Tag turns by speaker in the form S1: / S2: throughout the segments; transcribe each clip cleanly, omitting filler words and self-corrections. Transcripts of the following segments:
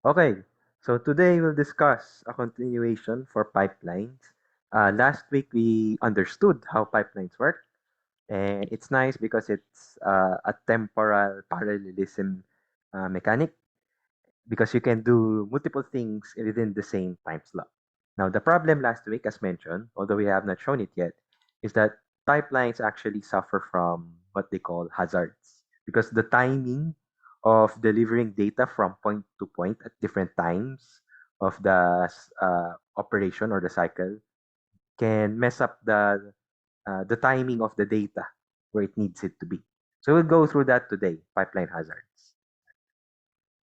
S1: Okay, so today we'll discuss a continuation for pipelines. Last week we understood how pipelines work, and it's nice because it's a temporal parallelism mechanic because you can do multiple things within the same time slot. Now, the problem last week, as mentioned, although we have not shown it yet, is that pipelines actually suffer from what they call hazards because the timing of delivering data from point to point at different times of the operation or the cycle can mess up the timing of the data where it needs it to be. So we'll go through that today, pipeline hazards.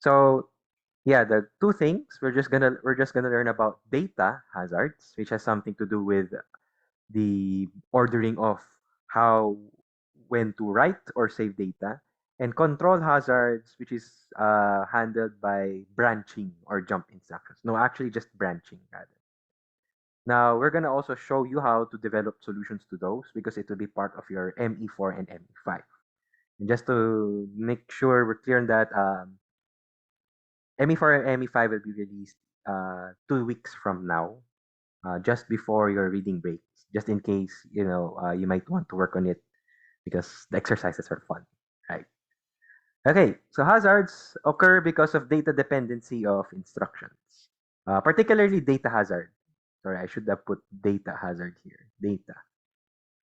S1: So yeah, the two things we're just gonna learn about data hazards, which has something to do with the ordering of how when to write or save data, and control hazards, which is handled by branching or jump instructions. No, actually just branching rather. Now we're gonna also show you how to develop solutions to those because it will be part of your ME4 and ME5. And just to make sure we're clear on that, ME4 and ME5 will be released 2 weeks from now, just before your reading breaks, just in case you might want to work on it because the exercises are fun, right? Okay, so hazards occur because of data dependency of instructions, particularly data hazard. Sorry, I should have put data hazard here. Data,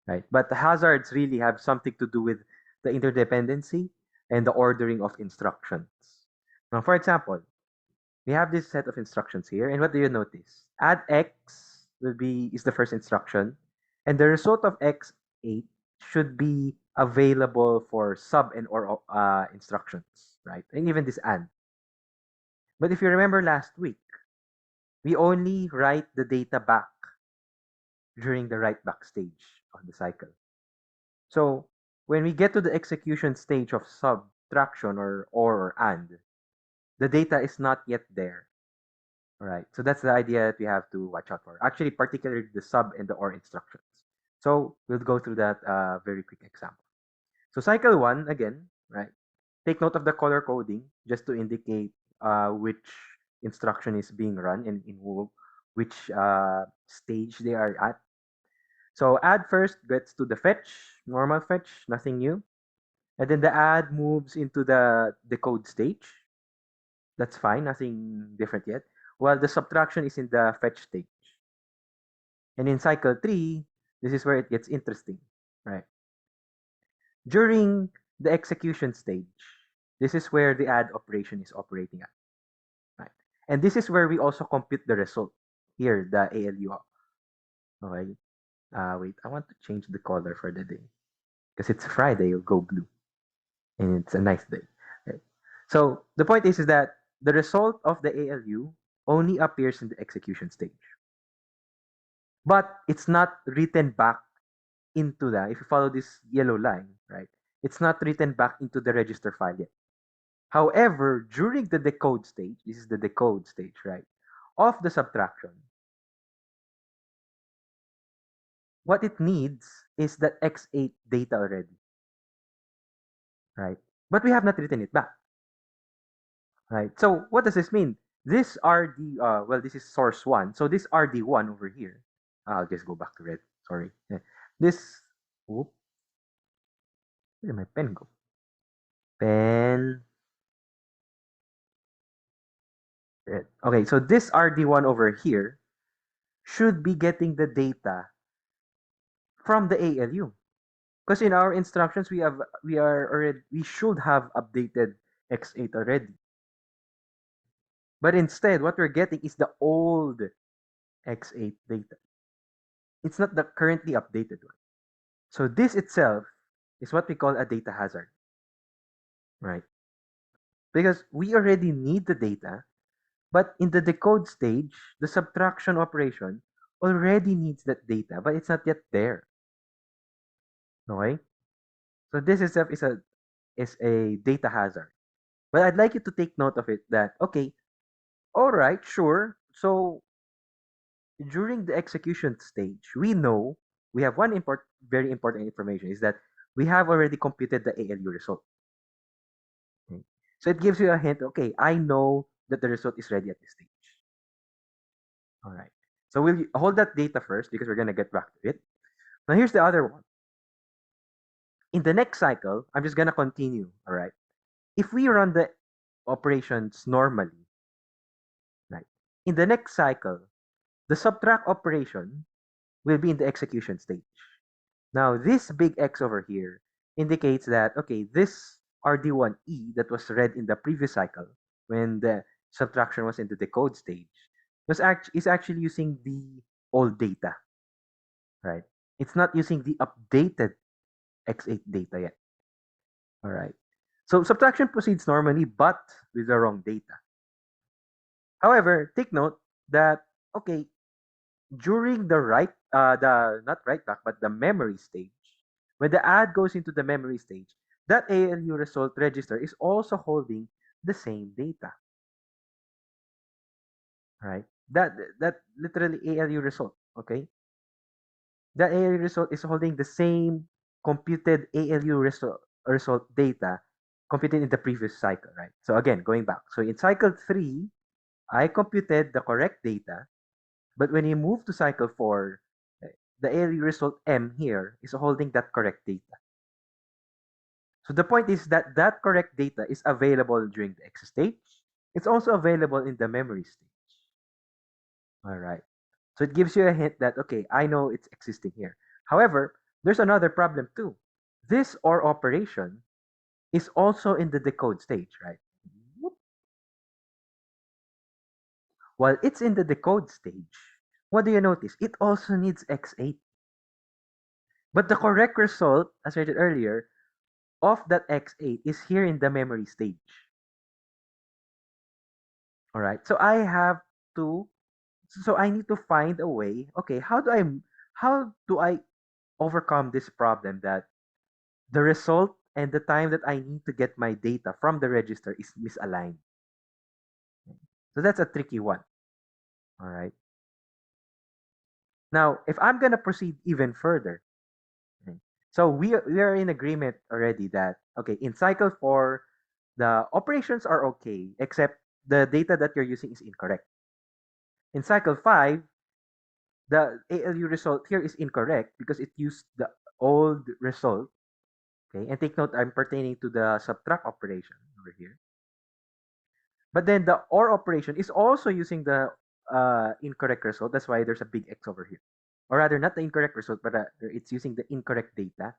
S1: right? But the hazards really have something to do with the interdependency and the ordering of instructions. Now, for example, we have this set of instructions here, and what do you notice? Add x is the first instruction, and the result of x8 should be available for sub and or instructions, right? And even this and. But if you remember last week, we only write the data back during the write back stage of the cycle. So when we get to the execution stage of subtraction or and, the data is not yet there. Right. So that's the idea that we have to watch out for. Actually, particularly the sub and the or instructions. So we'll go through that very quick example. So cycle one, again, right? Take note of the color coding just to indicate which instruction is being run and in which stage they are at. So add first gets to the fetch, normal fetch, nothing new. And then the add moves into the decode stage. That's fine, nothing different yet. While the subtraction is in the fetch stage. And in cycle 3, this is where it gets interesting, right? During the execution stage, this is where the add operation is operating at, right? And this is where we also compute the result. Here, the ALU. Okay. Wait, I want to change the color for the day because it's Friday. You'll go blue, and it's a nice day. Right? So the point is that the result of the ALU only appears in the execution stage, but it's not written back into if you follow this yellow line, right? It's not written back into the register file yet. However, during the decode stage, this is the decode stage, right? Of the subtraction, what it needs is that X8 data already, right? But we have not written it back, right? So what does this mean? This RD, this is source one. So this RD1 over here, I'll just go back to red. Sorry. This, whoop, where did my pen go? Pen, red. Okay, so this RD1 over here should be getting the data from the ALU. Because in our instructions, we should have updated X8 already. But instead, what we're getting is the old X8 data. It's not the currently updated one. So this itself is what we call a data hazard, right? Because we already need the data, but in the decode stage, the subtraction operation already needs that data, but it's not yet there. Okay? So this itself is a data hazard. But I'd like you to take note of it that, okay, all right, sure. So during the execution stage, we know we have very important information is that we have already computed the ALU result. Okay. So it gives you a hint, okay, I know that the result is ready at this stage. All right. So we'll hold that data first because we're going to get back to it. Now here's the other one. In the next cycle, I'm just going to continue. All right. If we run the operations normally, right, in the next cycle, the subtract operation will be in the execution stage. Now, this big X over here indicates that, okay, this RD1E that was read in the previous cycle when the subtraction was in the decode stage is actually using the old data, right? It's not using the updated X8 data yet. All right. So subtraction proceeds normally, but with the wrong data. However, take note that, okay, during the not write back, but the memory stage, when the add goes into the memory stage, that ALU result register is also holding the same data, right? That literally ALU result, okay? That ALU result is holding the same computed ALU result data computed in the previous cycle, right? So again, going back. So in cycle 3, I computed the correct data, but when you move to cycle 4, the ALU result M here is holding that correct data. So the point is that that correct data is available during the X stage. It's also available in the memory stage. All right. So it gives you a hint that, okay, I know it's existing here. However, there's another problem too. This OR operation is also in the decode stage, right? While it's in the decode stage, what do you notice? It also needs X8. But the correct result, as I said earlier, of that X8 is here in the memory stage. All right. To so I need to find a way. Okay, how do I overcome this problem that the result and the time that I need to get my data from the register is misaligned? So that's a tricky one. All right. Now, if I'm going to proceed even further, okay, so we are in agreement already that, okay, in cycle 4, the operations are okay, except the data that you're using is incorrect. In cycle 5, the ALU result here is incorrect because it used the old result. Okay, and take note, I'm pertaining to the subtract operation over here. But then the OR operation is also using the incorrect result. That's why there's a big X over here. Or rather, not the incorrect result, but it's using the incorrect data.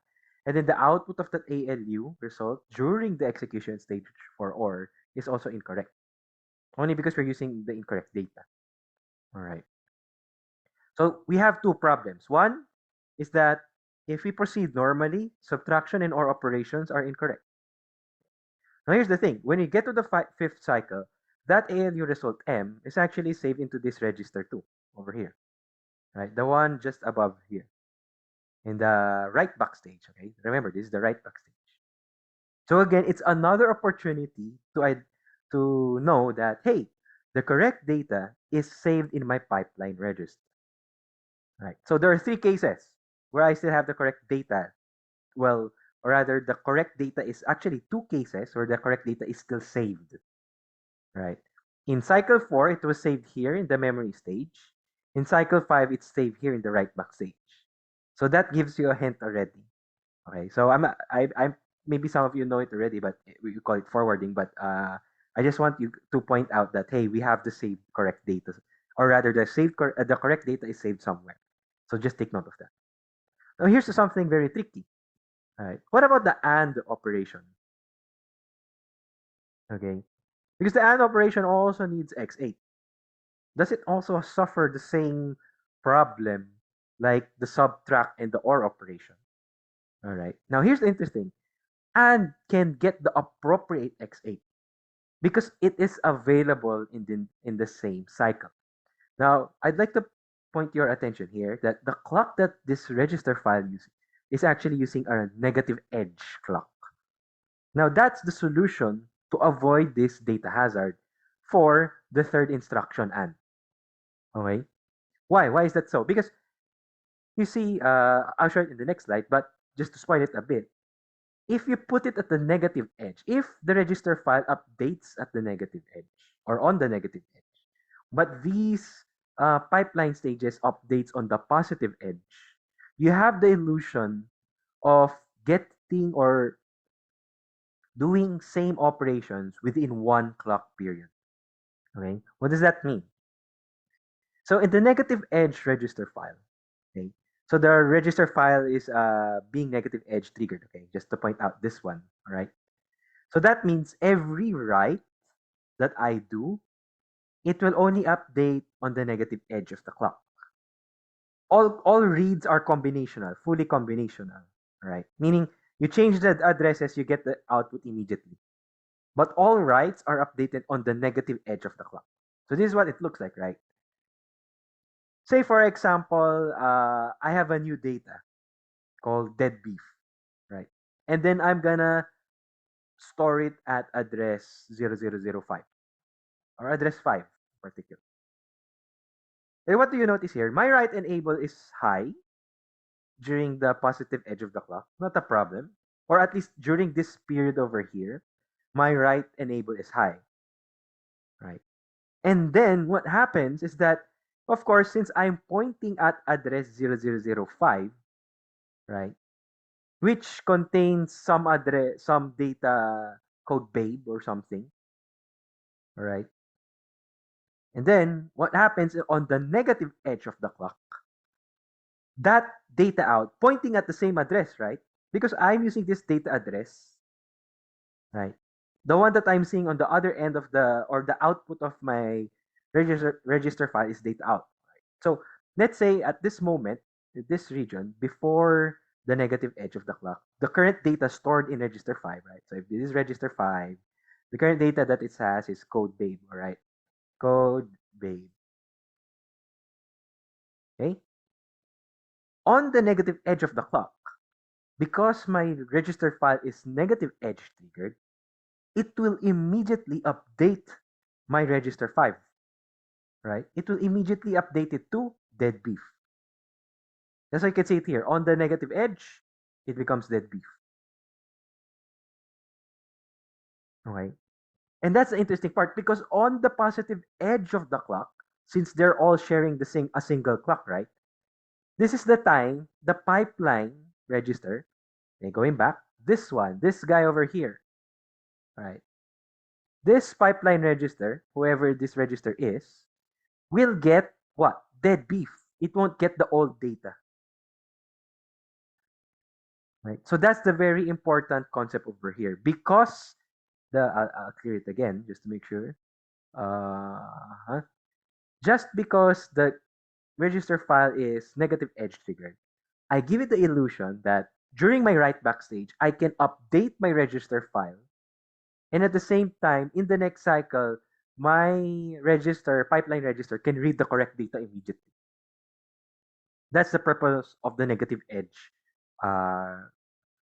S1: And then the output of that ALU result during the execution stage for OR is also incorrect. Only because we're using the incorrect data. All right. So we have two problems. One is that if we proceed normally, subtraction and OR operations are incorrect. Now here's the thing. When you get to the fifth cycle, that ALU result M is actually saved into this register too, over here. Right? The one just above here. In the write back stage. Okay? Remember, this is the write back stage. So again, it's another opportunity to know that, hey, the correct data is saved in my pipeline register. Right. So there are three cases where I still have the correct data. Well, or rather, the correct data is actually two cases where the correct data is still saved. Right. In cycle 4, it was saved here in the memory stage. In cycle 5, it's saved here in the write back stage. So that gives you a hint already. Okay. So I'm maybe some of you know it already, but we call it forwarding. But I just want you to point out that, hey, we have the saved correct data, or rather, the correct data is saved somewhere. So just take note of that. Now here's something very tricky. All right. What about the AND operation? Okay. Because the AND operation also needs X8. Does it also suffer the same problem like the subtract and the OR operation? All right. Now here's the interesting. AND can get the appropriate X8 because it is available in the same cycle. Now, I'd like to point your attention here that the clock that this register file uses is actually using a negative edge clock. Now, that's the solution to avoid this data hazard for the third instruction AND. Okay? Why? Why is that so? Because you see, I'll show it in the next slide, but just to spoil it a bit, if you put it at the negative edge, if the register file updates at the negative edge, or on the negative edge. But these pipeline stages updates on the positive edge, you have the illusion of getting or doing same operations within one clock period. Okay, what does that mean? So in the negative edge register file, okay, so the register file is being negative edge triggered. Okay, just to point out this one. All right. So that means every write that I do, it will only update on the negative edge of the clock. All reads are combinational, fully combinational. All right, meaning you change the addresses, you get the output immediately. But all writes are updated on the negative edge of the clock. So this is what it looks like, right? Say for example, I have a new data called dead beef, right? And then I'm gonna store it at address 0005 or address 5 in particular. And what do you notice here? My write enable is high during the positive edge of the clock, not a problem. Or at least during this period over here, my write enable is high, right? And then what happens is that, of course, since I'm pointing at address 0005, right, which contains some address, some data code babe or something, all right? And then what happens on the negative edge of the clock, that data out pointing at the same address, right? Because I'm using this data address, right? The one that I'm seeing on the other end of the or the output of my register file is data out. Right? So let's say at this moment, this region before the negative edge of the clock, the current data stored in register 5, right? So if this is register 5, the current data that it has is code babe, all right? Code babe. Okay? On the negative edge of the clock, because my register file is negative edge triggered, it will immediately update my register 5, right? It will immediately update it to dead beef. That's why you can see it here. On the negative edge, it becomes dead beef. Okay? And that's the interesting part because on the positive edge of the clock, since they're all sharing a single clock, right? This is the time the pipeline register, okay, going back, this one, this guy over here, right? This pipeline register, whoever this register is, will get what? Dead beef. It won't get the old data. Right? So that's the very important concept over here because I'll clear it again just to make sure. Just because the register file is negative edge triggered, I give it the illusion that during my write back stage, I can update my register file, and at the same time, in the next cycle, my pipeline register can read the correct data immediately. That's the purpose of the negative edge uh,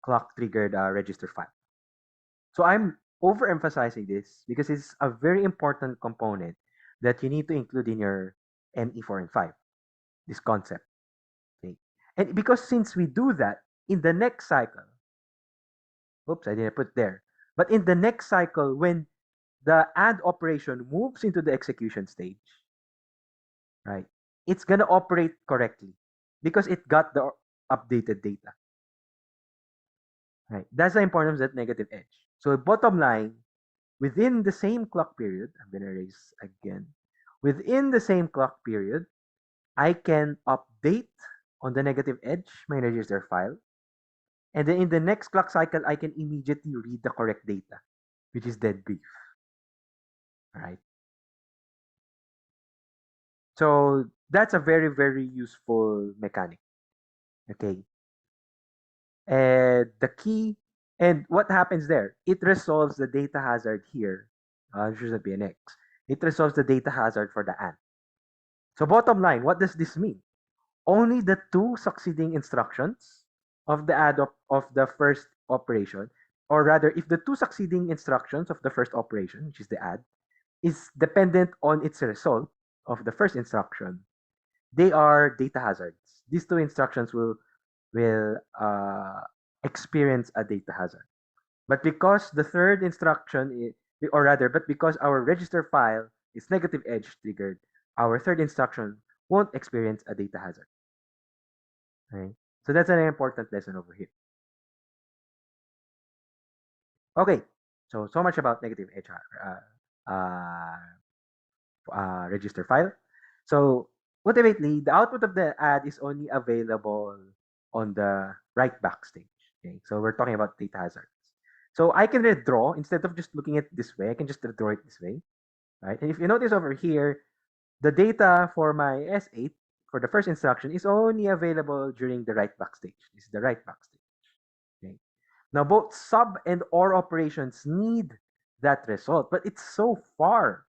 S1: clock triggered register file. So I'm overemphasizing this because it's a very important component that you need to include in your ME4 and 5, this concept. Okay? And because since we do that in the next cycle, oops, I didn't put there. But in the next cycle, when the add operation moves into the execution stage, right, it's going to operate correctly because it got the updated data. Right? That's the importance of that negative edge. So bottom line, within the same clock period, I'm going to erase again. Within the same clock period, I can update on the negative edge my register file. And then in the next clock cycle, I can immediately read the correct data, which is dead beef. All right. So that's a very, very useful mechanic. Okay. And the key, and what happens there? It resolves the data hazard here. This is a PNX. It resolves the data hazard for the AND. So bottom line, what does this mean? Only the two succeeding instructions of the add of the first operation, or rather, if the two succeeding instructions of the first operation, which is the add, is dependent on its result of the first instruction, they are data hazards. These two instructions will experience a data hazard. But because the third instruction or rather, but because our register file is negative edge triggered, our third instruction won't experience a data hazard. Okay? So that's an important lesson over here. Okay, so much about negative edge register file. So ultimately, the output of the ad is only available on the right backstage. Okay, so we're talking about data hazards. So I can redraw instead of just looking at it this way. I can just redraw it this way, right? And if you notice over here, the data for my S8 for the first instruction is only available during the right backstage. This is the right backstage. Okay. Now both sub and OR operations need that result, but it's so far,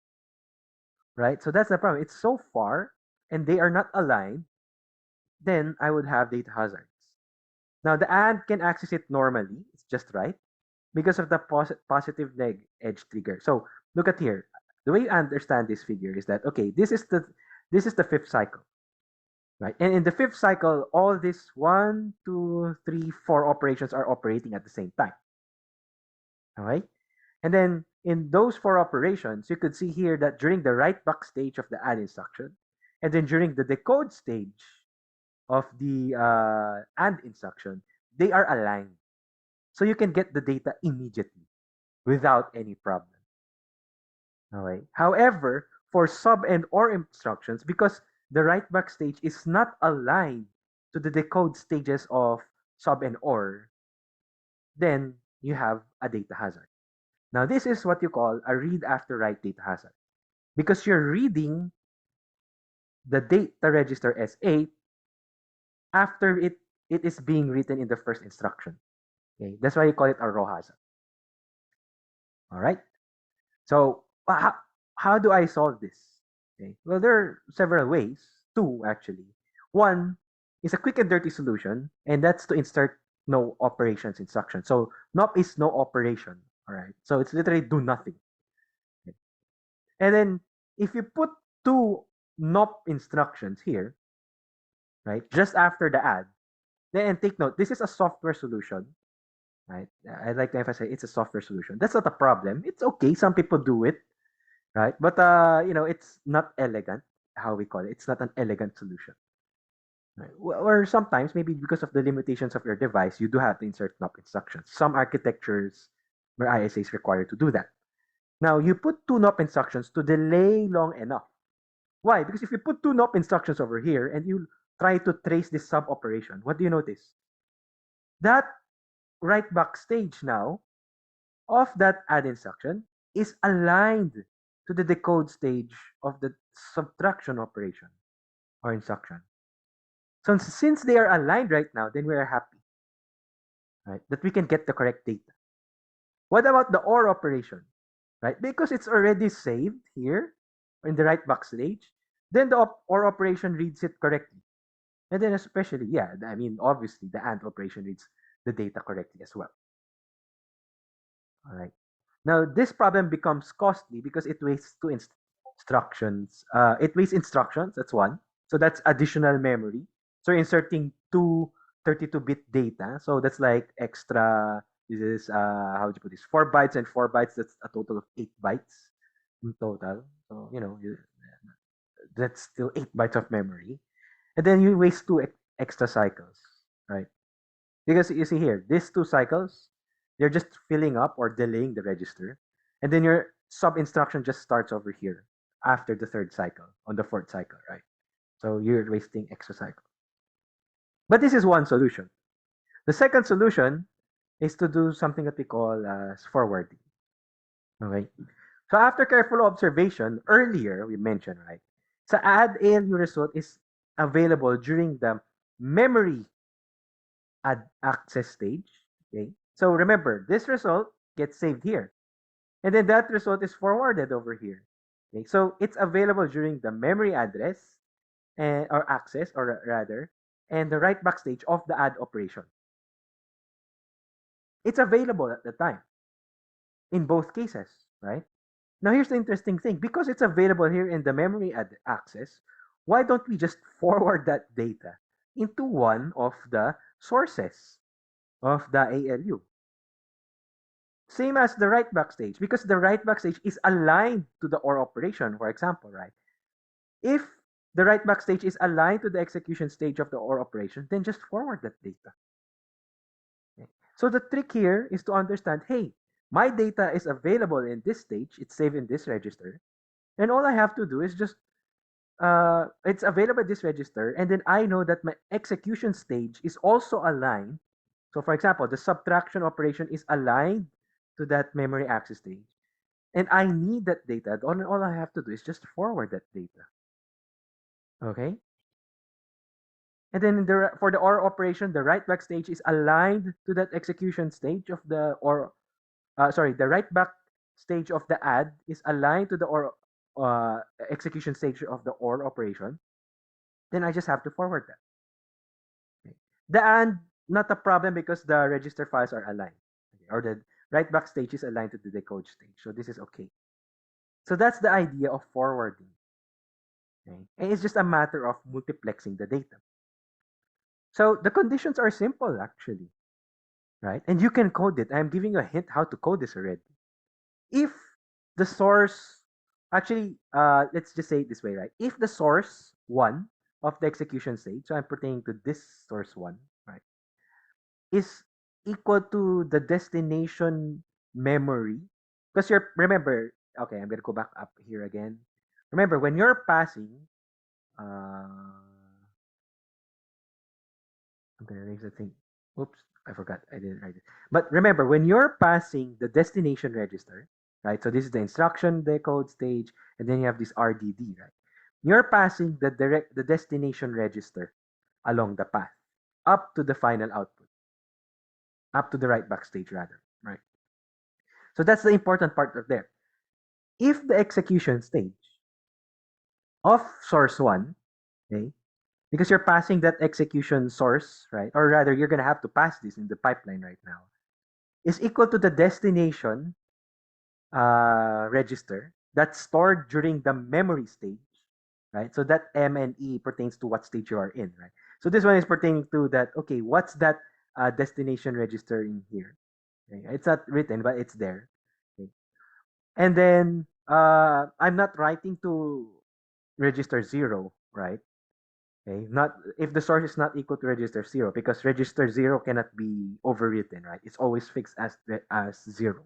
S1: right? So that's the problem. It's so far and they are not aligned, then I would have data hazards. Now the AND can access it normally, it's just right, because of the positive neg edge trigger. So look at here. The way you understand this figure is that okay, this is the fifth cycle, right? And in the fifth cycle, all these 1, 2, 3, 4 operations are operating at the same time. All right. And then in those 4 operations, you could see here that during the write back stage of the add instruction, and then during the decode stage of the AND instruction, they are aligned. So you can get the data immediately without any problem. Okay. However, for sub and OR instructions, because the write back stage is not aligned to the decode stages of sub and OR, then you have a data hazard. Now, this is what you call a read after write data hazard because you're reading the data register S8 after it is being written in the first instruction. Okay, that's why you call it a raw hazard. All right. So how do I solve this? Okay. Well, there are several ways. Two actually. One is a quick and dirty solution, and that's to insert no operations instruction. So NOP is no operation. All right. So it's literally do nothing. Okay. And then if you put two NOP instructions here, right, just after the add, then take note, this is a software solution, right? I'd like to emphasize it's a software solution. That's not a problem. It's okay. Some people do it, right? But it's not elegant. How we call it? It's not an elegant solution. Right? Or sometimes maybe because of the limitations of your device, you do have to insert NOP instructions. Some architectures where ISA is required to do that. Now you put two NOP instructions to delay long enough. Why? Because if you put two NOP instructions over here and you try to trace this sub operation, what do you notice? That right back stage now of that add instruction is aligned to the decode stage of the subtraction operation or instruction. So since they are aligned right now, then we are happy, right? That we can get the correct data. What about the OR operation, right? Because it's already saved here in the right back stage, then the OR operation reads it correctly. And then especially, yeah, I mean, obviously the AND operation reads the data correctly as well. All right. Now, this problem becomes costly because it wastes two instructions. It wastes instructions, that's one. So that's additional memory. So inserting two 32-bit data. So that's like extra, this is, how would you put this? 4 bytes and 4 bytes. That's a total of 8 bytes in total. So, that's still 8 bytes of memory. And then you waste two extra cycles, right? Because you see here, these two cycles, they're just filling up or delaying the register. And then your sub instruction just starts over here after the third cycle, on the fourth cycle, right? So you're wasting extra cycle. But this is one solution. The second solution is to do something that we call as forwarding. Okay. So after careful observation, earlier we mentioned, right? So add ALU result is available during the memory access stage. Okay. So remember, this result gets saved here. And then that result is forwarded over here. Okay. So it's available during the memory address or access, or rather, and the write back stage of the add operation. It's available at the time in both cases, right? Now here's the interesting thing. Because it's available here in the memory access, why don't we just forward that data into one of the sources of the ALU? Same as the write back stage, because the write back stage is aligned to the OR operation, for example, right? If the write back stage is aligned to the execution stage of the OR operation, then just forward that data. Okay. So the trick here is to understand, hey, my data is available in this stage, it's saved in this register, and all I have to do is just it's available in this register, and then I know that my execution stage is also aligned. So for example, the subtraction operation is aligned to that memory access stage, and I need that data. All I have to do is just forward that data. Okay? And then for the OR operation, the write back stage is aligned to that execution stage of the OR. Sorry, the write back stage of the add is aligned to the OR execution stage of the OR operation. Then I just have to forward that. Okay. The AND, not a problem because the register files are aligned. Okay. Or the write back stage is aligned to the decode stage. So this is okay. So that's the idea of forwarding. Okay. And it's just a matter of multiplexing the data. So the conditions are simple actually, right? And you can code it. I'm giving you a hint how to code this already. If the source, actually, let's just say it this way, right? If the source one of the execution stage, so I'm pertaining to this source one, right, is equal to the destination memory, because remember, okay, I'm gonna go back up here again. Remember, when you're passing, I'm gonna erase the thing. Oops, I forgot. I didn't write it. But remember, when you're passing the destination register, right? So this is the instruction decode stage, and then you have this RDD, right? You're passing the destination register along the path up to the final output, up to the write back stage rather, right? So that's the important part of there. If the execution stage of source one, okay, because you're passing that execution source, right? Or rather, you're gonna have to pass this in the pipeline right now, is equal to the destination register that's stored during the memory stage, right? So that M and E pertains to what stage you are in, right? So this one is pertaining to that, okay, what's that destination register in here? Okay? It's not written, but it's there. Okay? And then I'm not writing to register 0, right? Okay, not if the source is not equal to register 0, because register 0 cannot be overwritten, right? It's always fixed as 0.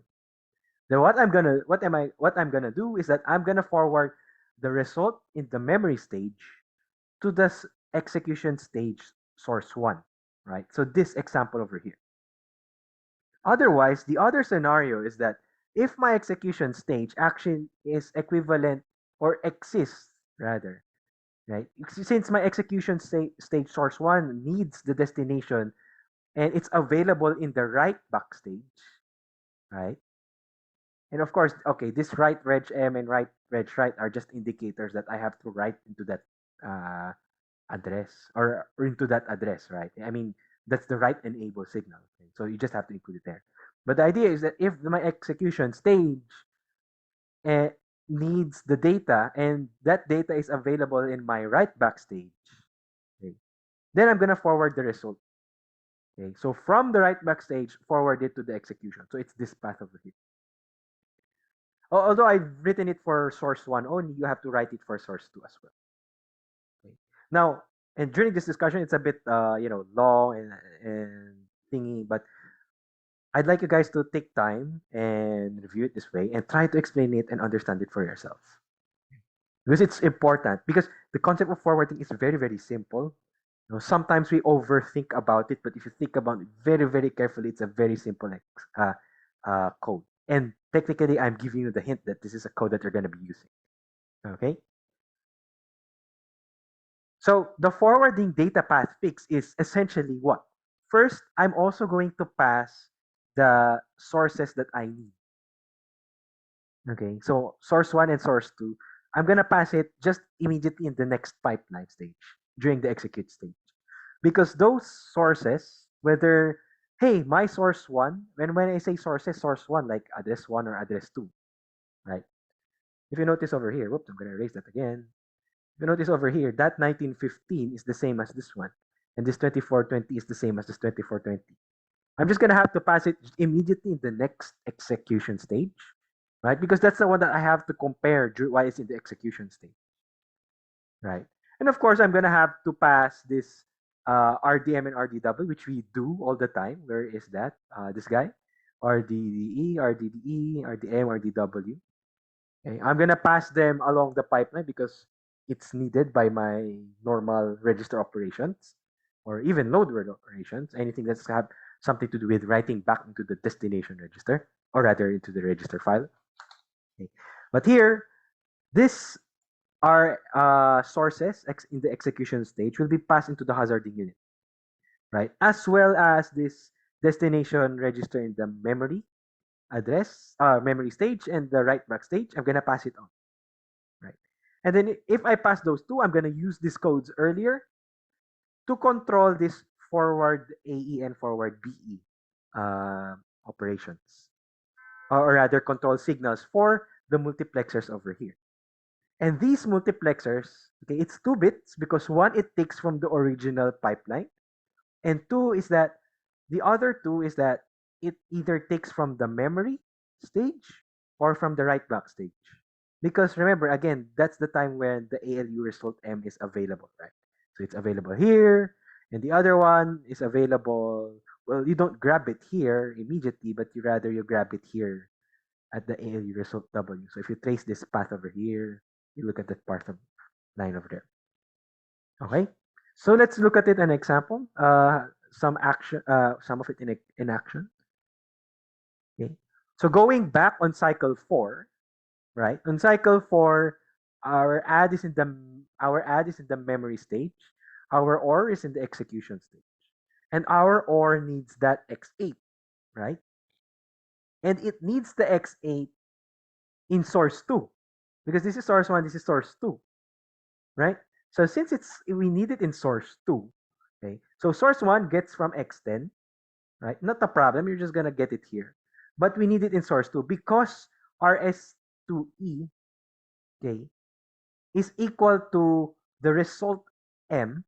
S1: Then what I'm gonna do is that I'm gonna forward the result in the memory stage to the execution stage source one, right? So this example over here. Otherwise, the other scenario is that if my execution stage actually is equivalent or exists rather, right? Since my execution stage source one needs the destination and it's available in the write back stage, right? And of course, okay, this write reg m and write reg write are just indicators that I have to write into that uh, address or into that address, right? I mean, that's the write enable signal. Okay? So you just have to include it there. But the idea is that if my execution stage uh, needs the data and that data is available in my write back stage, okay, then I'm gonna forward the result. Okay, so from the write back stage, forward it to the execution. So it's this path over here. Although I've written it for source one only, you have to write it for source two as well. Okay. Now, and during this discussion, it's a bit, long and thingy, but I'd like you guys to take time and review it this way and try to explain it and understand it for yourselves. Because it's important. Because the concept of forwarding is very, very simple. Sometimes we overthink about it, but if you think about it very, very carefully, it's a very simple code. And technically, I'm giving you the hint that this is a code that you're going to be using. Okay? So the forwarding data path fix is essentially what? First, I'm also going to pass the sources that I need. Okay, so source one and source two, I'm gonna pass it just immediately in the next pipeline stage during the execute stage. Because those sources, whether, hey, my source one, when I say sources, source one, like address one or address two, right? If you notice over here, whoops, I'm gonna erase that again. If you notice over here, that 1915 is the same as this one. And this 2420 is the same as this 2420. I'm just gonna have to pass it immediately in the next execution stage, right? Because that's the one that I have to compare while it's in the execution stage, right? And of course, I'm gonna have to pass this RDM and RDW, which we do all the time. Where is that? This guy, RDDE, RDDE, RDM, RDW. Okay, I'm gonna pass them along the pipeline because it's needed by my normal register operations or even load word operations, anything that's have something to do with writing back into the destination register or rather into the register file. Okay. But here, this are sources in the execution stage will be passed into the hazarding unit, right? As well as this destination register in the memory address, memory stage and the write back stage. I'm gonna pass it on. Right. And then if I pass those two, I'm going to use these codes earlier to control this forward AE and forward BE operations, or rather control signals for the multiplexers over here. And these multiplexers, okay, it's 2 bits because one, it takes from the original pipeline, and two is that the other two is that it either takes from the memory stage or from the write back stage. Because remember, again, that's the time when the ALU result M is available, right? So it's available here, and the other one is available. Well, you don't grab it here immediately, but you grab it here at the ALU result W. So if you trace this path over here, you look at that part of line over there. Okay, so let's look at it an example. Some action, some of it in action. Okay, so going back on cycle 4, right? On cycle 4, our add is in the memory stage, our OR is in the execution stage, and our OR needs that X8, right? And it needs the X8 in source 2 because this is source 1, this is source 2, right? So since we need it in source 2, okay, so source 1 gets from X10, right? Not a problem, you're just gonna get it here. But we need it in source 2 because RS2E, okay, is equal to the result M,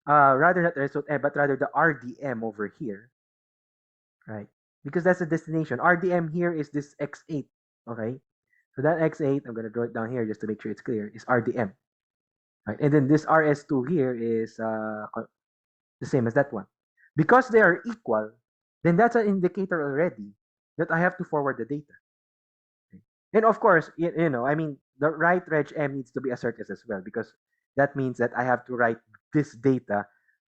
S1: rather not the result M, but rather the RDM over here, right? Because that's the destination. RDM here is this X8, okay? So that X8, I'm gonna draw it down here just to make sure it's clear, is RDM, right? And then this RS2 here is the same as that one. Because they are equal, then that's an indicator already that I have to forward the data. Okay? And of course, I mean, the write reg M needs to be asserted as well because that means that I have to write this data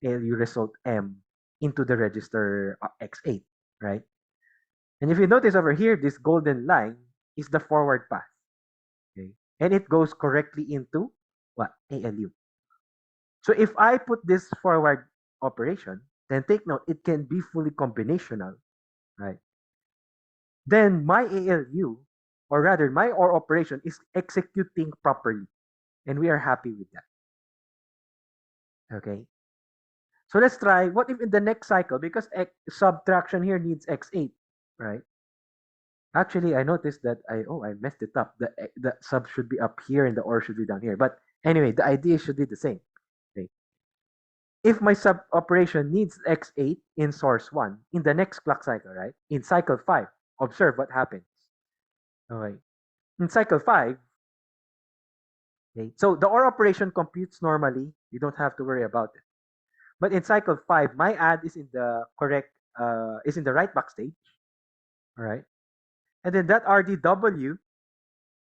S1: ALU result M into the register X8, right? And if you notice over here, this golden line is the forward path, okay? And it goes correctly into what? ALU. So if I put this forward operation, then take note, it can be fully combinational, right? Then my ALU, or rather my OR operation, is executing properly. And we are happy with that. Okay. So let's try, what if in the next cycle, because subtraction here needs X8, right? Actually, I noticed that I messed it up. The sub should be up here and the OR should be down here. But anyway, the idea should be the same. Okay. If my sub operation needs X8 in source 1 in the next clock cycle, right? In cycle 5, observe what happens. Okay. In cycle 5, okay, so the OR operation computes normally. You don't have to worry about it. But in cycle 5, my add is in the is in the write back stage. All right. And then that RDW,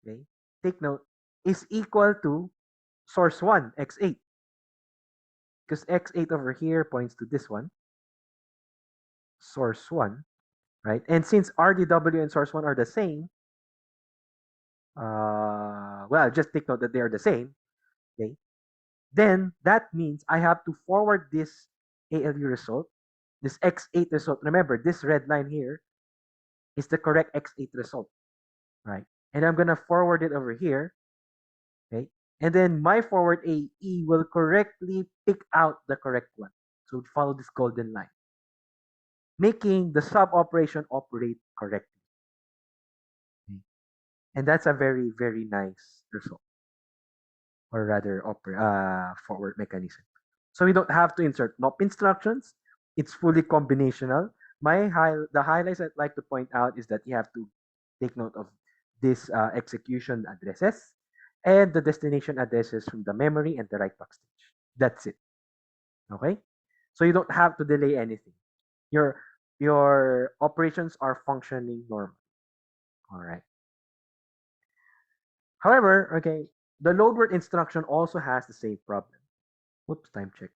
S1: okay, take note, is equal to source 1, X8. Because X8 over here points to this one, source 1, right? And since RDW and source 1 are the same, well, just take note that they are the same, okay? Then that means I have to forward this ALU result, this X8 result. Remember, this red line here is the correct X8 result, right? And I'm going to forward it over here, okay? And then my forward AE will correctly pick out the correct one. So follow this golden line, making the sub operation operate correctly. Okay? And that's a very, very nice result, or rather forward mechanism. So we don't have to insert NOP instructions. It's fully combinational. The highlights I'd like to point out is that you have to take note of this execution addresses and the destination addresses from the memory and the write back stage. That's it. Okay? So you don't have to delay anything. Your your operations are functioning normal. All right. However, okay, the load word instruction also has the same problem. Whoops, time check.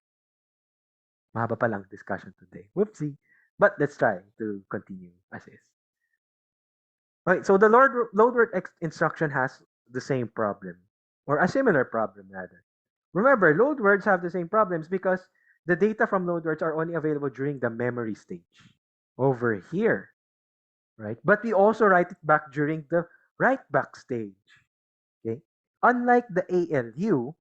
S1: Mahaba pa lang discussion today. Whoopsie. But let's try to continue as is. Okay, so the load word instruction has the same problem, or a similar problem rather. Remember, load words have the same problems because the data from load words are only available during the memory stage over here, right? But we also write it back during the write back stage. Okay. Unlike the ALU,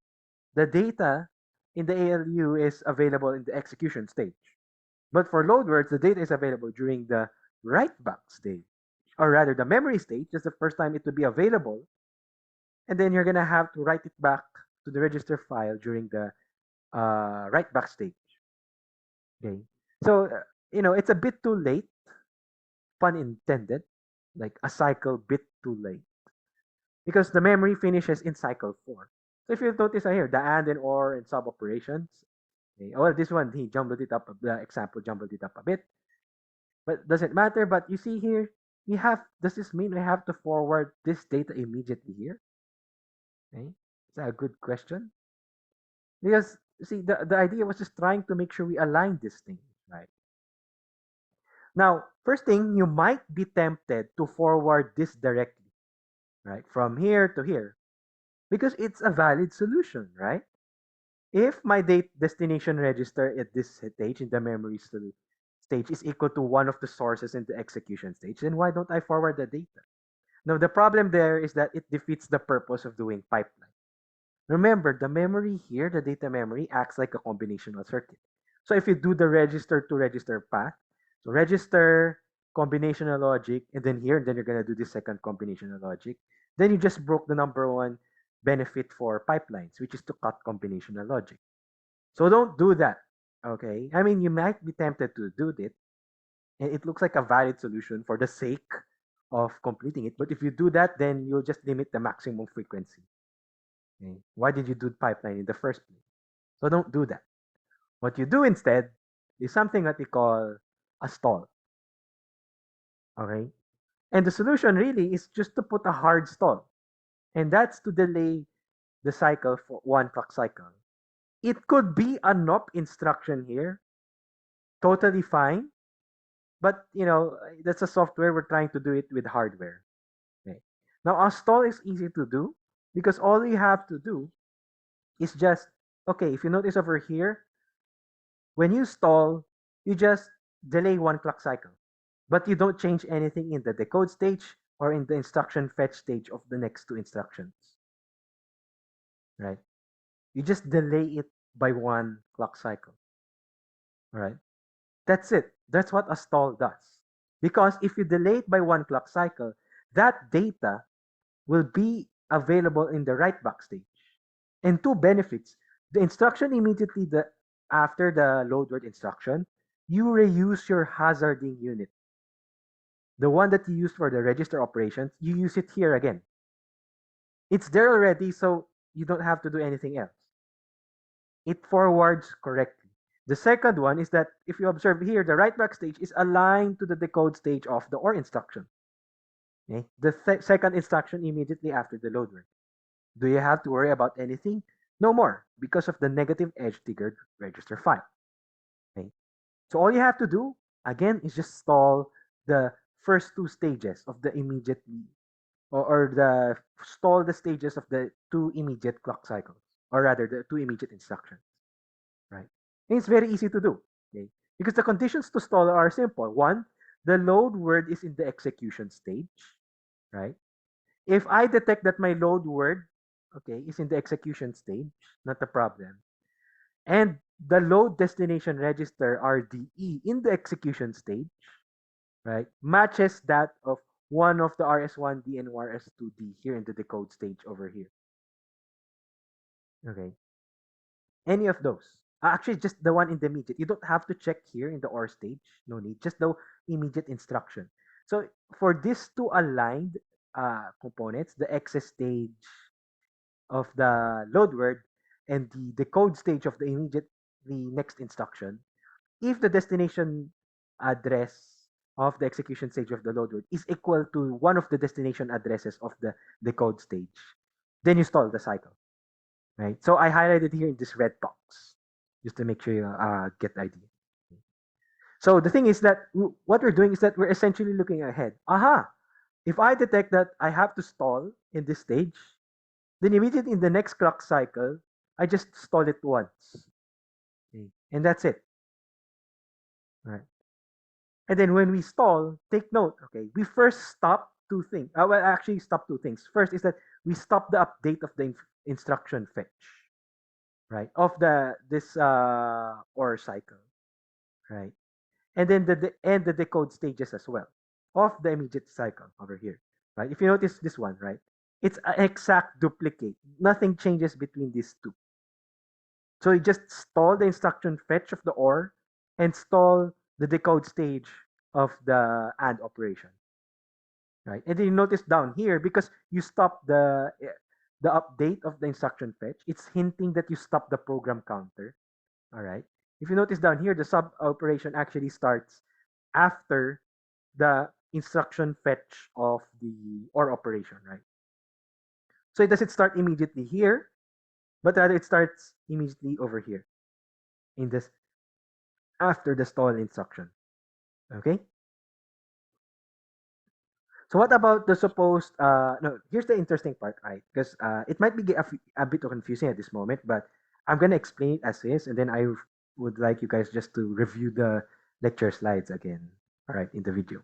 S1: the data in the ALU is available in the execution stage. But for load words, the data is available during the write back stage, or rather the memory stage. That's the first time it will be available. And then you're going to have to write it back to the register file during the write back stage. Okay. So, it's a bit too late, pun intended, like a cycle bit too late, because the memory finishes in cycle 4. So if you notice here, the and and or and sub operations, okay, well, this one, he jumbled it up, the example jumbled it up a bit, but doesn't matter. But you see here, does this mean we have to forward this data immediately here? Okay, is that a good question? Because, see, the idea was just trying to make sure we align this thing, right? Now, first thing, you might be tempted to forward this directly, right, from here to here, because it's a valid solution, right? If my date destination register at this stage in the memory stage is equal to one of the sources in the execution stage, then why don't I forward the data? Now, the problem there is that it defeats the purpose of doing pipeline. Remember, the memory here, the data memory, acts like a combinational circuit. So if you do the register to register path, so register, combinational logic, and then here, then you're going to do the second combinational logic, then you just broke the number one benefit for pipelines, which is to cut combinational logic. So don't do that. Okay. I mean, you might be tempted to do it. And it looks like a valid solution for the sake of completing it. But if you do that, then you'll just limit the maximum frequency. Okay. Why did you do pipeline in the first place? So don't do that. What you do instead is something that we call a stall. Okay. And the solution really is just to put a hard stall. And that's to delay the cycle for one clock cycle. It could be a NOP instruction here. Totally fine. But that's a software. We're trying to do it with hardware. Okay. Now a stall is easy to do because all you have to do is just, okay, if you notice over here, when you stall, you just delay one clock cycle. But you don't change anything in the decode stage or in the instruction fetch stage of the next two instructions. Right? You just delay it by one clock cycle. All right? That's it. That's what a stall does. Because if you delay it by one clock cycle, that data will be available in the write back stage. And two benefits. The instruction immediately after the load word instruction, you reuse your hazarding unit. The one that you used for the register operations, you use it here again. It's there already, so you don't have to do anything else. It forwards correctly. The second one is that if you observe here, the write back stage is aligned to the decode stage of the OR instruction. Okay? The second instruction immediately after the load word. Do you have to worry about anything? No more, because of the negative edge triggered register file. Okay? So all you have to do, again, is just stall the first two stages of the immediately, or the stall the stages of the two immediate clock cycles, or rather the two immediate instructions. Right? And it's very easy to do. Okay? Because the conditions to stall are simple. One, the load word is in the execution stage. Right? If I detect that my load word, okay, is in the execution stage, not a problem. And the load destination register RDE in the execution stage, right, matches that of one of the RS1D and RS2D here in the decode stage over here. Okay. Any of those. Actually, just the one in the immediate. You don't have to check here in the OR stage. No need. Just the immediate instruction. So for these two aligned components, the access stage of the load word and the decode stage of the immediately next instruction, if the destination address of the execution stage of the load word is equal to one of the destination addresses of the decode stage, then you stall the cycle, right? So I highlighted here in this red box just to make sure you get the idea. So the thing is that what we're doing is that we're essentially looking ahead. Aha! If I detect that I have to stall in this stage, then immediately in the next clock cycle, I just stall it once. Okay. And that's it. Right. And then when we stall, take note, okay, we first stop two things. Well, actually stop two things. First is that we stop the update of the instruction fetch, right, of this OR cycle, right? And then the decode stages as well of the immediate cycle over here, right? If you notice this one, right, it's an exact duplicate. Nothing changes between these two. So you just stall the instruction fetch of the OR and stall the decode stage of the AND operation, right? And then you notice down here, because you stop the update of the instruction fetch, it's hinting that you stop the program counter, all right? If you notice down here, the sub operation actually starts after the instruction fetch of the OR operation, right? So it doesn't start immediately here, but rather it starts immediately over here in this after the stall instruction. Okay. So what about the supposed? No, here's the interesting part, right? Because it might be a bit confusing at this moment, but I'm gonna explain it as is, and then I would like you guys just to review the lecture slides again. All right, in the video.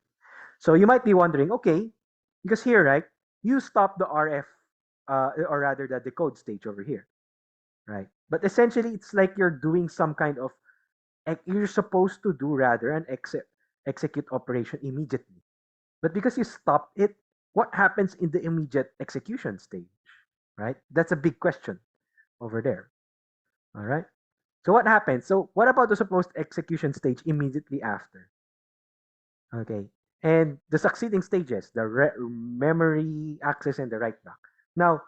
S1: So you might be wondering, okay, because here, right, you stop the RF, or rather the decode stage over here, right? But essentially, it's like you're doing some kind of you're supposed to do rather an execute operation immediately. But because you stopped it, what happens in the immediate execution stage, right? That's a big question over there. All right. So what happens? So what about the supposed execution stage immediately after? Okay. And the succeeding stages, the memory access and the write back. Now,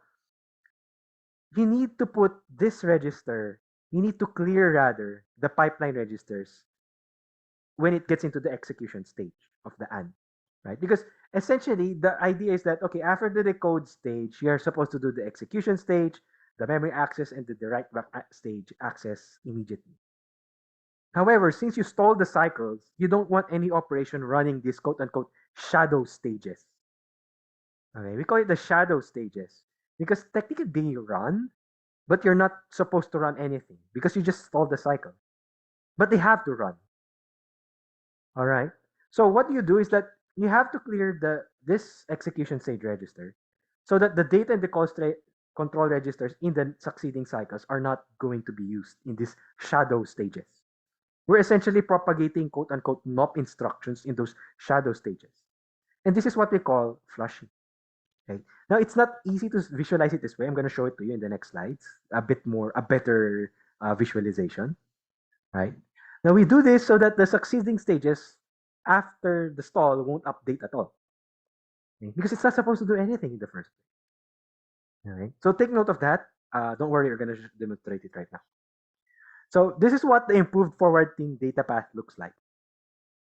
S1: you need to put this register, you need to clear rather the pipeline registers when it gets into the execution stage of the AND, right? Because essentially the idea is that, okay, after the decode stage, you're supposed to do the execution stage, the memory access, and the write back stage access immediately. However, since you stall the cycles, you don't want any operation running these quote unquote shadow stages. Okay, we call it the shadow stages because technically they run, but you're not supposed to run anything because you just stall the cycle. But they have to run. All right. So what you do is that you have to clear this execution stage register so that the data and the control registers in the succeeding cycles are not going to be used in these shadow stages. We're essentially propagating quote unquote NOP instructions in those shadow stages. And this is what we call flushing. Okay. Now it's not easy to visualize it this way. I'm going to show it to you in the next slides. A better visualization, right? Now we do this so that the succeeding stages after the stall won't update at all. Okay? Because it's not supposed to do anything in the first place. All right. So take note of that. Don't worry, we're going to demonstrate it right now. So this is what the improved forwarding data path looks like.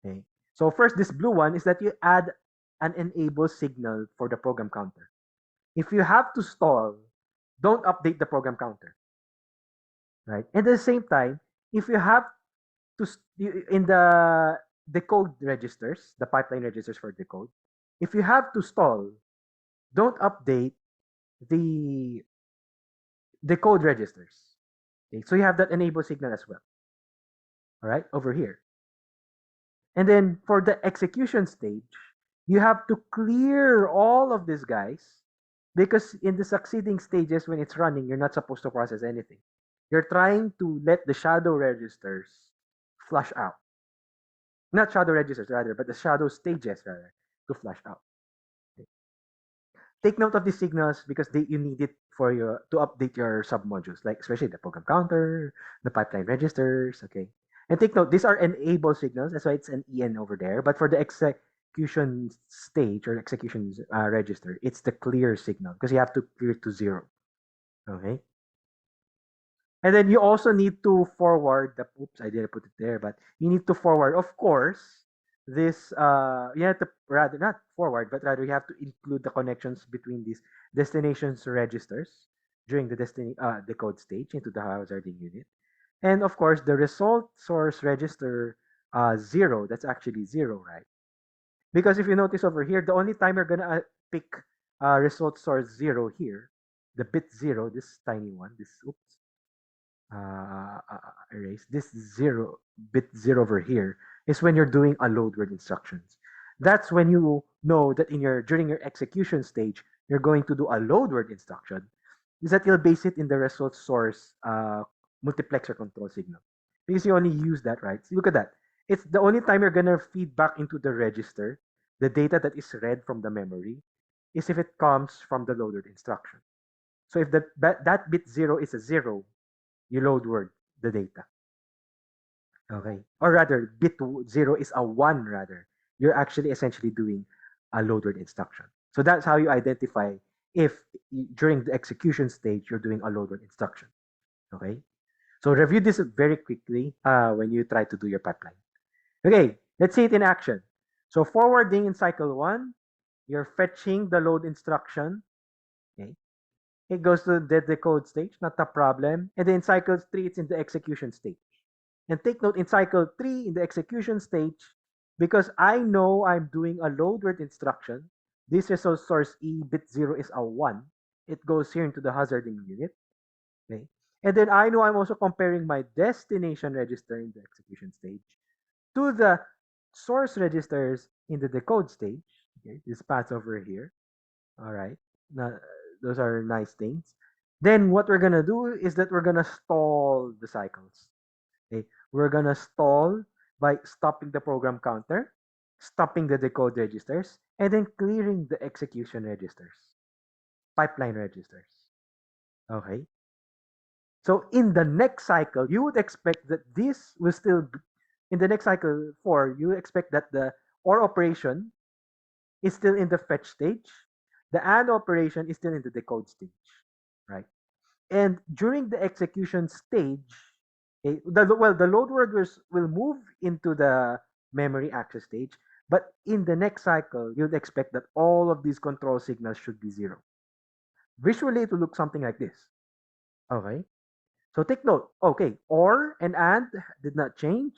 S1: Okay. So first, this blue one is that you add an enable signal for the program counter. If you have to stall, don't update the program counter. Right. And at the same time, if you have to in the decode registers, the pipeline registers for decode, if you have to stall, don't update the decode registers. Okay, so you have that enable signal as well. All right, over here. And then for the execution stage, you have to clear all of these guys because in the succeeding stages when it's running, you're not supposed to process anything. You're trying to let the shadow registers flush out. Not shadow registers rather, but the shadow stages rather to flush out. Okay. take note of these signals because you need it for your to update your submodules, like especially the program counter, the pipeline registers. Okay, and take note, these are enable signals. That's why it's an EN over there. But for the execution stage or execution register, it's the clear signal because you have to clear to 0. Okay. And then you also need to forward the, oops, I didn't put it there, but you need to forward, of course, this, you have to rather not forward, but rather you have to include the connections between these destinations registers during the decode stage into the hazarding unit. And of course, the result source register 0, that's actually 0, right? Because if you notice over here, the only time you're gonna pick result source 0 here, the bit 0, this tiny one, this, oops, erase this 0 bit 0 over here is when you're doing a load word instructions. That's when you know that in your during your execution stage you're going to do a load word instruction, is that you'll base it in the result source multiplexer control signal, because you only use that, right? So look at that, it's the only time you're gonna feed back into the register the data that is read from the memory is if it comes from the load word instruction. So if that bit 0 is a 0, you load word the data. Okay. Or rather, bit 0 is a 1 rather. You're actually essentially doing a load word instruction. So that's how you identify if during the execution stage you're doing a load word instruction. Okay. So review this very quickly when you try to do your pipeline. Okay, let's see it in action. So forwarding in cycle 1, you're fetching the load instruction. Okay. It goes to the decode stage, not a problem. And then cycle 3, it's in the execution stage. And take note, in cycle 3, in the execution stage, because I know I'm doing a load word instruction, this result source E bit 0 is a 1. It goes here into the hazarding unit. Okay. And then I know I'm also comparing my destination register in the execution stage to the source registers in the decode stage. Okay, this paths over here. All right. Now, those are nice things. Then what we're gonna do is that we're gonna stall the cycles. Okay, we're gonna stall by stopping the program counter, stopping the decode registers, and then clearing the execution registers, pipeline registers. Okay. So in the next cycle, you would expect that this will still be, in the next cycle 4, you expect that the OR operation is still in the fetch stage, the AND operation is still in the decode stage, right? And during the execution stage, okay, the load word will move into the memory access stage, but in the next cycle, you'd expect that all of these control signals should be 0. Visually, it will look something like this. Okay, so take note. Okay, OR and AND did not change,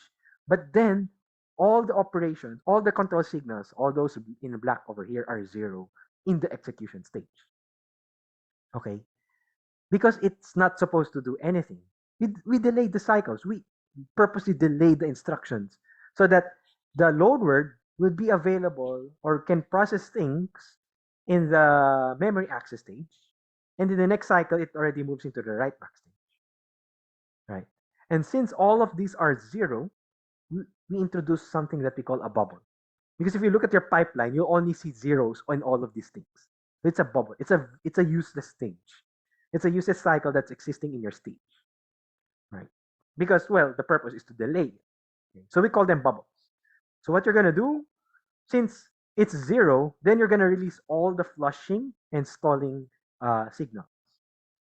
S1: but then all the operations, all the control signals, all those in black over here are 0 in the execution stage. Okay, because it's not supposed to do anything. We delayed the cycles. We purposely delayed the instructions so that the load word will be available or can process things in the memory access stage. And in the next cycle, it already moves into the write back stage. Right. And since all of these are 0, we introduce something that we call a bubble. Because if you look at your pipeline, you only see zeros on all of these things. So it's a bubble. It's a useless stage. It's a useless cycle that's existing in your stage, right? Because well, the purpose is to delay it. Okay? So we call them bubbles. So what you're gonna do, since it's 0, then you're gonna release all the flushing and stalling signals,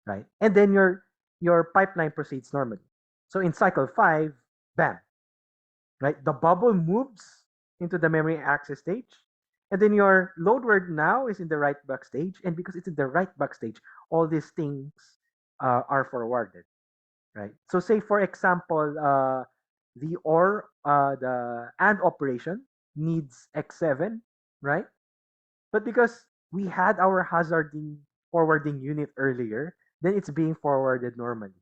S1: right? And then your pipeline proceeds normally. So in cycle 5, bam, right? The bubble moves into the memory access stage. And then your load word now is in the write back stage. And because it's in the write back stage, all these things are forwarded, right? So say, for example, the AND operation needs X7, right? But because we had our hazarding forwarding unit earlier, then it's being forwarded normally,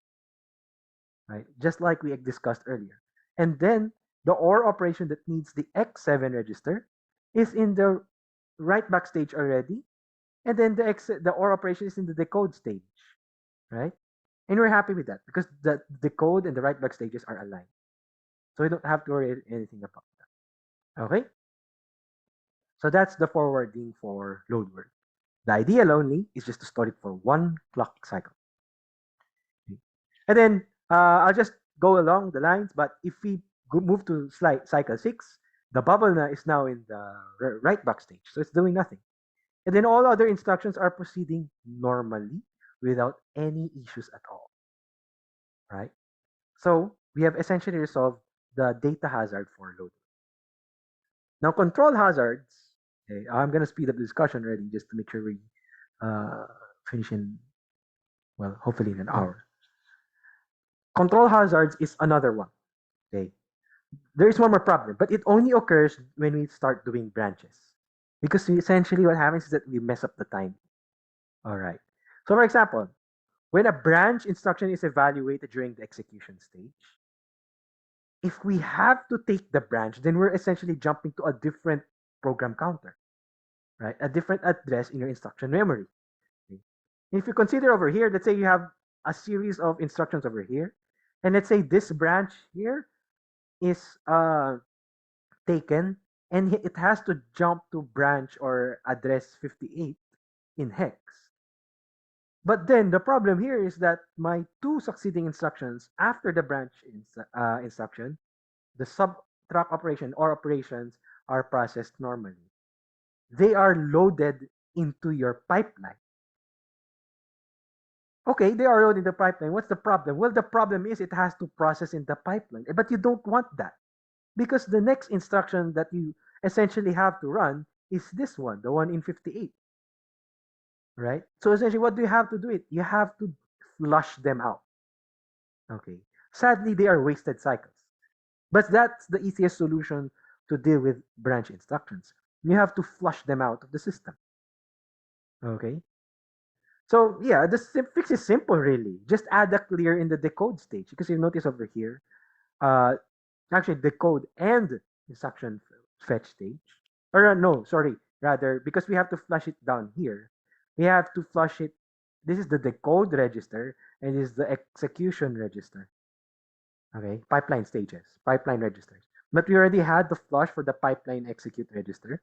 S1: right? Just like we discussed earlier. And then the OR operation that needs the X7 register is in the write back stage already. And then the OR operation is in the decode stage, right? And we're happy with that because the decode and the write back stages are aligned. So we don't have to worry anything about that. Okay? So that's the forwarding for load word. The ideal only is just to store it for one clock cycle. And then I'll just go along the lines, but if we move to cycle 6, the bubble is now in the write back stage, so it's doing nothing. And then all other instructions are proceeding normally without any issues at all, right? So we have essentially resolved the data hazard for load. Now, control hazards, okay, I'm going to speed up the discussion already just to make sure we uh, finish in, well, hopefully in an hour. Control hazards is another one, okay? There is one more problem, but it only occurs when we start doing branches. Because essentially what happens is that we mess up the time. All right. So for example, when a branch instruction is evaluated during the execution stage, if we have to take the branch, then we're essentially jumping to a different program counter, right? A different address in your instruction memory. Okay? If you consider over here, let's say you have a series of instructions over here, and let's say this branch here is taken, and it has to jump to branch or address 58 in hex. But then the problem here is that my two succeeding instructions after the branch instruction, the subtract operation or operations, are processed normally. They are loaded into your pipeline. Okay, they are loaded in the pipeline. What's the problem? Well, the problem is it has to process in the pipeline. But you don't want that, because the next instruction that you essentially have to run is this one, the one in 58, right? So essentially, what do you have to do? You have to flush them out. Okay. Sadly, they are wasted cycles. But that's the easiest solution to deal with branch instructions. You have to flush them out of the system. Okay. So yeah, the fix is simple really. Just add a clear in the decode stage, because you notice over here, uh, actually decode and instruction fetch stage. Or no, sorry, rather, because we have to flush it down here, we have to flush it. This is the decode register, and this is the execution register. Okay, pipeline stages, pipeline registers. But we already had the flush for the pipeline execute register.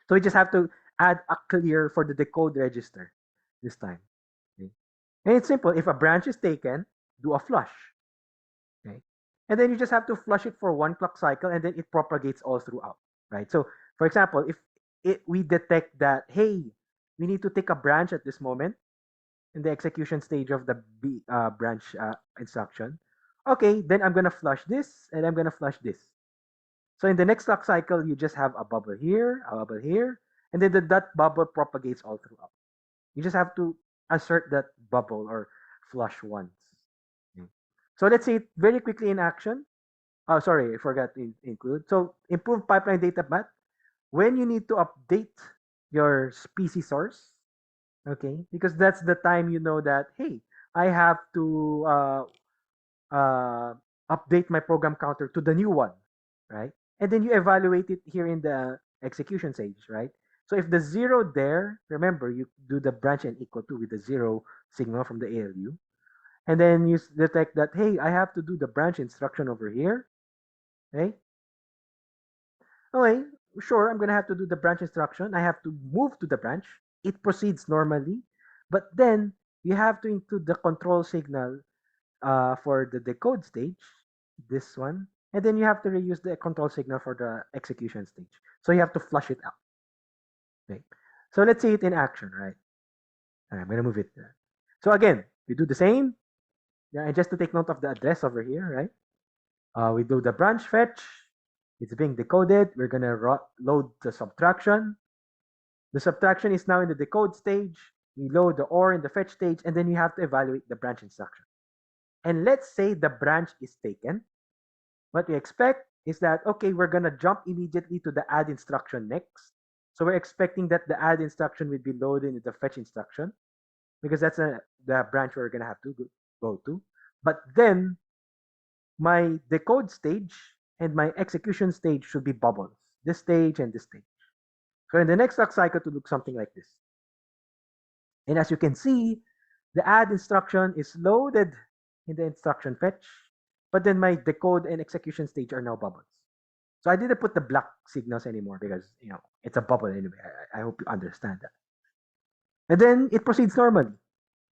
S1: So we just have to add a clear for the decode register this time. Okay. And it's simple. If a branch is taken, do a flush. Okay. And then you just have to flush it for one clock cycle, and then it propagates all throughout. Right. So for example, if we detect that, hey, we need to take a branch at this moment in the execution stage of the branch instruction. Okay, then I'm gonna flush this, and I'm gonna flush this. So in the next clock cycle, you just have a bubble here, and then that bubble propagates all throughout. You just have to assert that bubble or flush once. Okay. So let's see it very quickly in action. Oh, sorry, I forgot to include. So improve pipeline data path. When you need to update your PC source, okay, because that's the time you know that, hey, I have to uh, update my program counter to the new one, right? And then you evaluate it here in the execution stage, right? So if the zero there, remember, you do the branch and equal to with the zero signal from the ALU. And then you detect that, hey, I have to do the branch instruction over here, okay? Okay, sure, I'm gonna have to do the branch instruction. I have to move to the branch. It proceeds normally, but then you have to include the control signal for the decode stage, this one, and then you have to reuse the control signal for the execution stage. So you have to flush it out. Okay. So let's see it in action, right? I'm gonna move it there. So again, we do the same. Yeah, and just to take note of the address over here, right? We do the branch fetch. It's being decoded. We're gonna load the subtraction. The subtraction is now in the decode stage. We load the OR in the fetch stage, and then you have to evaluate the branch instruction. And let's say the branch is taken. What we expect is that, okay, we're going to jump immediately to the add instruction next. So we're expecting that the add instruction will be loaded in the fetch instruction, because that's the branch we're going to have to go to. But then my decode stage and my execution stage should be bubbles, this stage and this stage. So in the next clock cycle to look something like this. And as you can see, the add instruction is loaded in the instruction fetch, but then my decode and execution stage are now bubbles. So I didn't put the black signals anymore because, it's a bubble anyway. I hope you understand that. And then it proceeds normally,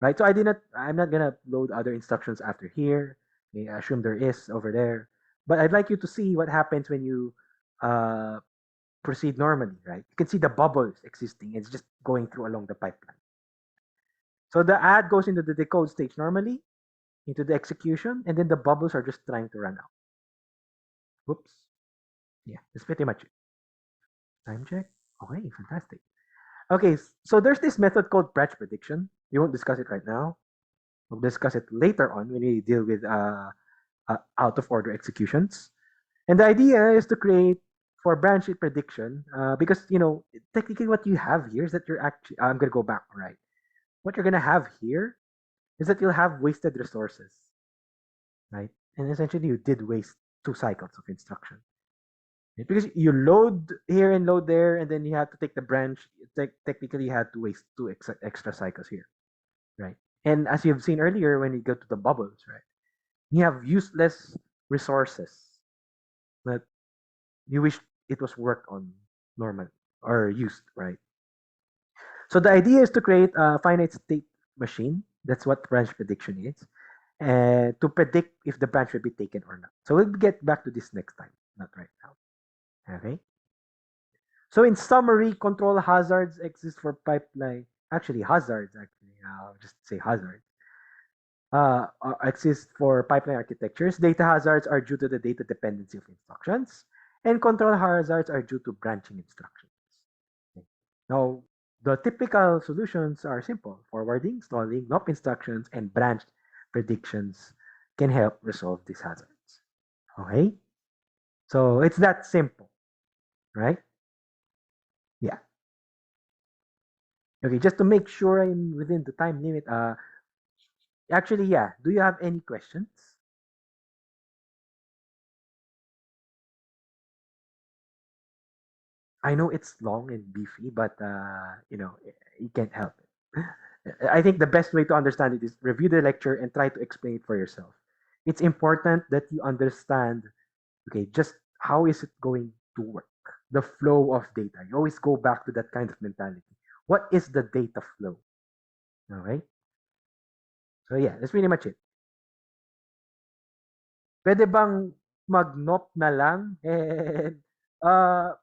S1: right? So I'm not gonna load other instructions after here. Okay, I assume there is over there. But I'd like you to see what happens when you uh, proceed normally, right? You can see the bubbles existing. It's just going through along the pipeline. So the add goes into the decode stage normally, into the execution, and then the bubbles are just trying to run out. Whoops. Yeah, that's pretty much it. Time check. Okay, fantastic. Okay, so there's this method called branch prediction. We won't discuss it right now. We'll discuss it later on when we deal with out of order executions. And the idea is to create for branch prediction because technically what you have here is that you're actually I'm gonna go back, right. What you're gonna have here is that you'll have wasted resources, right? And essentially you did waste 2 cycles of instruction. Right? Because you load here and load there, and then you have to take the branch. Technically, you had to waste two extra cycles here, right? And as you've seen earlier, when you go to the bubbles, right, you have useless resources that you wish it was worked on normal or used, right? So the idea is to create a finite state machine. That's what branch prediction is, and to predict if the branch will be taken or not. So we'll get back to this next time, not right now. Okay. So in summary, control hazards exist for pipeline. Actually, hazards. Actually, I'll just say hazards. Exist for pipeline architectures. Data hazards are due to the data dependency of instructions, and control hazards are due to branching instructions. Okay. Now, the typical solutions are simple: forwarding, stalling, NOP instructions, and branch predictions can help resolve these hazards. Okay, so it's that simple, right? Yeah. Okay, just to make sure I'm within the time limit. Actually, yeah. Do you have any questions? I know it's long and beefy, but you can't help it. I think the best way to understand it is review the lecture and try to explain it for yourself. It's important that you understand, okay, just how is it going to work? The flow of data. You always go back to that kind of mentality. What is the data flow? All right. So yeah, that's pretty much it. Pwede bang mag-NOP na lang? And uh,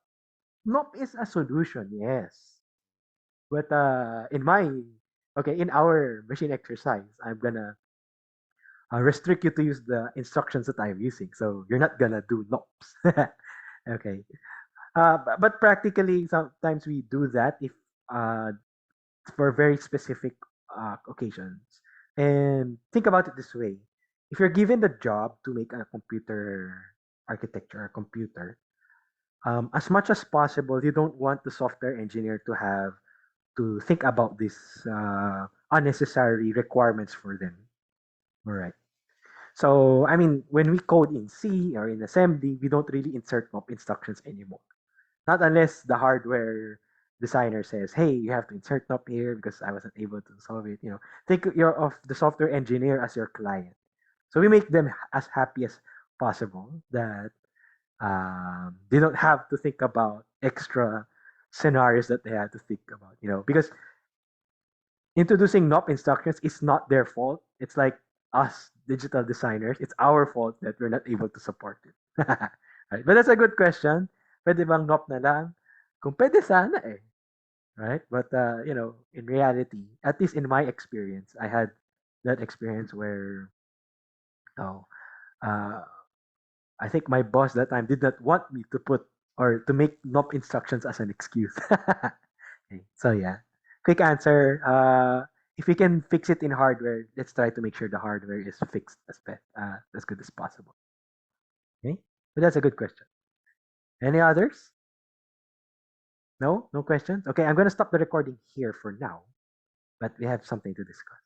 S1: NOP is a solution, yes. But in our machine exercise, I'm gonna restrict you to use the instructions that I'm using. So you're not gonna do NOPs. Okay. But practically, sometimes we do that if uh, for very specific occasions. And think about it this way: if you're given the job to make a computer architecture, a computer, as much as possible, you don't want the software engineer to have to think about these unnecessary requirements for them. All right. So, I mean, when we code in C or in assembly, we don't really insert mop instructions anymore. Not unless the hardware designer says, "Hey, you have to insert mop here because I wasn't able to solve it." Think of the software engineer as your client. So we make them as happy as possible that they don't have to think about extra scenarios that they have to think about. Because introducing NOP instructions is not their fault. It's like us digital designers. It's our fault that we're not able to support it. Right? But that's a good question. Pwede bang NOP na lang? Kung pwede sana eh. Right? But, in reality, at least in my experience, I had that experience where, oh, uh, I think my boss that time did not want me to put or to make NOP instructions as an excuse. Okay, so yeah, quick answer. If we can fix it in hardware, let's try to make sure the hardware is fixed as good as possible. Okay, but that's a good question. Any others? No questions. Okay, I'm gonna stop the recording here for now, but we have something to discuss.